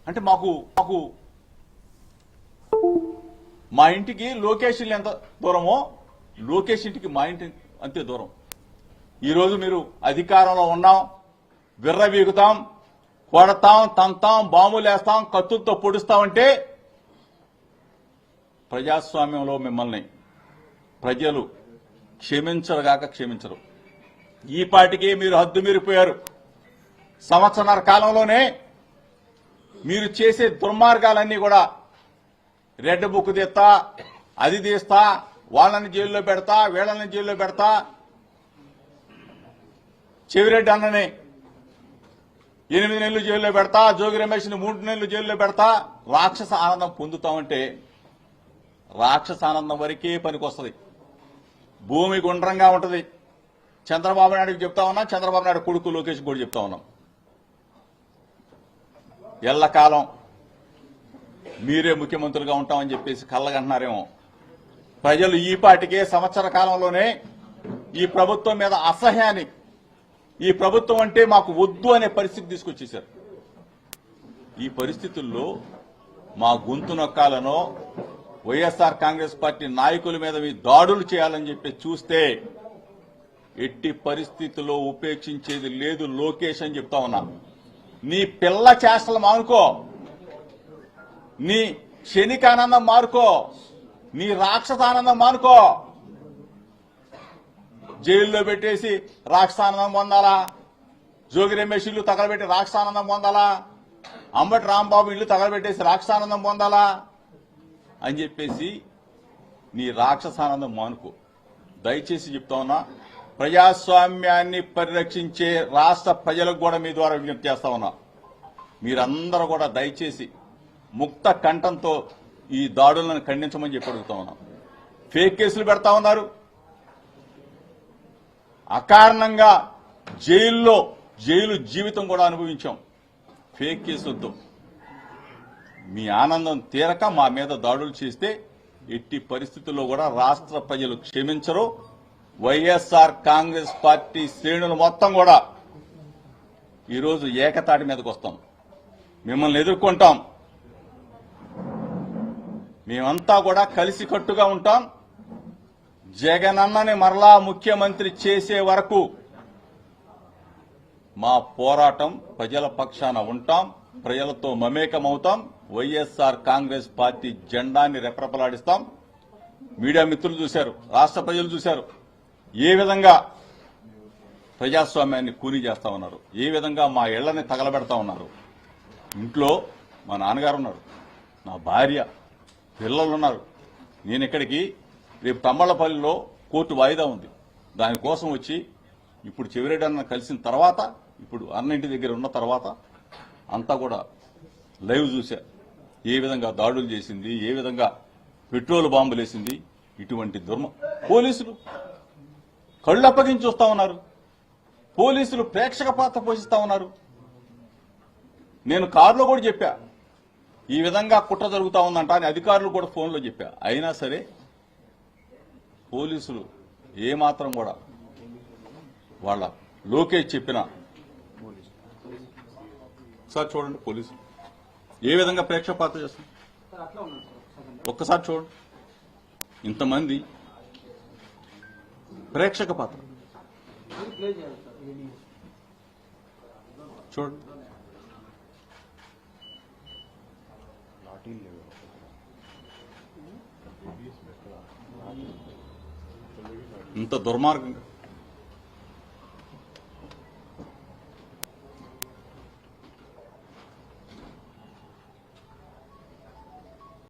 అంటే మాకు మాకు మా ఇంటికి లోకేష్ ఇల్లు ఎంత దూరమో లోకేష్ ఇంటికి మా ఇంటి అంతే దూరం. ఈరోజు మీరు అధికారంలో ఉన్నాం, విర్రవీగుతాం, కొడతాం, తంతాం, బాంబులేస్తాం, కత్తులతో పొడుస్తామంటే ప్రజాస్వామ్యంలో మిమ్మల్ని ప్రజలు క్షమించరుగాక క్షమించరు. ఈ పాటికి మీరు హద్దు మీరిపోయారు. సంవత్సరాల కాలంలోనే మీరు చేసే దుర్మార్గాలన్నీ కూడా రెడ్ బుక్ తీస్తా, అది తీస్తా, వాళ్ళని జైల్లో పెడతా, వీళ్ళని జైల్లో పెడతా, చెవిరెడ్డి అన్నని 8 నెలలు జైల్లో పెడతా, జోగి రమేష్ని 3 నెలలు జైల్లో పెడతా, రాక్షస ఆనందం పొందుతామంటే రాక్షస ఆనందం వరకే పనికొస్తుంది. భూమి గుండ్రంగా ఉంటది. చంద్రబాబు నాయుడుకి చెప్తా ఉన్నా, చంద్రబాబు నాయుడు కొడుకు లోకేష్ కూడా చెప్తా ఉన్నాం. ఎల్లకాలం మీరే ముఖ్యమంత్రులుగా ఉంటామని చెప్పేసి కళ్ళగంటున్నారేమో. ప్రజలు ఈ పాటికే సంవత్సర కాలంలోనే ఈ ప్రభుత్వం మీద అసహ్యాన్ని, ఈ ప్రభుత్వం అంటే మాకు వద్దు అనే పరిస్థితి తీసుకొచ్చేశారు. ఈ పరిస్థితుల్లో మా గొంతు నొక్కాలనో వైఎస్ఆర్ కాంగ్రెస్ పార్టీ నాయకుల మీద మీ దాడులు చేయాలని చెప్పి చూస్తే ఎట్టి పరిస్థితుల్లో ఉపేక్షించేది లేదు లోకేష్ అని చెప్తా ఉన్నా. నీ పిల్ల చేష్టలు మానుకో, నీ క్షణికానందం మానుకో, నీ రాక్షసానందం మానుకో. జైల్లో పెట్టేసి రాక్షసానందం పొందాలా, జోగి రమేష్ ఇల్లు తగలబెట్టి రాక్షసానందం పొందాలా, అంబటి రాంబాబు ఇల్లు తగలబెట్టేసి రాక్షసానందం పొందాలా అని చెప్పేసి నీ రాక్షసానందం మానుకో. దయచేసి చెప్తా ఉన్నా, ప్రజాస్వామ్యాన్ని పరిరక్షించే రాష్ట్ర ప్రజలకు కూడా మీ ద్వారా విజ్ఞప్తి చేస్తా ఉన్నా. మీరందరూ కూడా దయచేసి ముక్త కంఠంతో ఈ దాడులను ఖండించమని చెప్పి అడుగుతా ఉన్నాం. ఫేక్ కేసులు పెడతా ఉన్నారు. అకారణంగా జైలు జీవితం కూడా అనుభవించాం ఫేక్ కేసులతో. మీ ఆనందం తీరక మా మీద దాడులు చేస్తే ఎట్టి పరిస్థితుల్లో కూడా రాష్ట్ర ప్రజలు క్షమించరు. వైఎస్ఆర్ కాంగ్రెస్ పార్టీ శ్రేణులు మొత్తం కూడా ఈరోజు ఏకతాటి మీదకి వస్తాం, మిమ్మల్ని ఎదుర్కొంటాం. మేమంతా కూడా కలిసికట్టుగా ఉంటాం. జగనన్నని మరలా ముఖ్యమంత్రి చేసే వరకు మా పోరాటం ప్రజల పక్షాన ఉంటాం, ప్రజలతో మమేకమవుతాం. వైఎస్ఆర్ కాంగ్రెస్ పార్టీ జెండాని రెపరెపలాడిస్తాం. మీడియా మిత్రులు చూశారు, రాష్ట్ర ప్రజలు చూశారు ఏ విధంగా ప్రజాస్వామ్యాన్ని కూని చేస్తా ఉన్నారు, ఏ విధంగా మా ఇళ్లని తగలబెడతా ఉన్నారు. ఇంట్లో మా నాన్నగారు ఉన్నారు, నా భార్య, పిల్లలున్నారు. నేను ఇక్కడికి రేపు తమ్మళ్లపల్లిలో కోర్టు వాయిదా ఉంది, దానికోసం వచ్చి ఇప్పుడు చెవిరెడ్డి అన్న కలిసిన తర్వాత, ఇప్పుడు అన్నింటి దగ్గర ఉన్న తర్వాత అంతా కూడా లైవ్ చూశా. ఏ విధంగా దాడులు చేసింది, ఏ విధంగా పెట్రోల్ బాంబులు వేసింది. ఇటువంటి పోలీసులు కళ్ళు అప్పగించి చూస్తా ఉన్నారు, పోలీసులు ప్రేక్షక పాత్ర పోషిస్తా ఉన్నారు. నేను కారులో కూడా చెప్పా ఈ విధంగా కుట్ర జరుగుతా ఉందంట అని, అధికారులు కూడా ఫోన్లో చెప్పా. అయినా సరే పోలీసులు ఏమాత్రం కూడా వాళ్ళ లోకేష్ చెప్పిన ఒకసారి చూడండి పోలీసులు ఏ విధంగా ప్రేక్షక పాత్ర చేస్తున్నారు. ఒక్కసారి చూడండి, ఇంతమంది ప్రేక్షక పాత్ర చూడండి. ఇంత దుర్మార్గంగా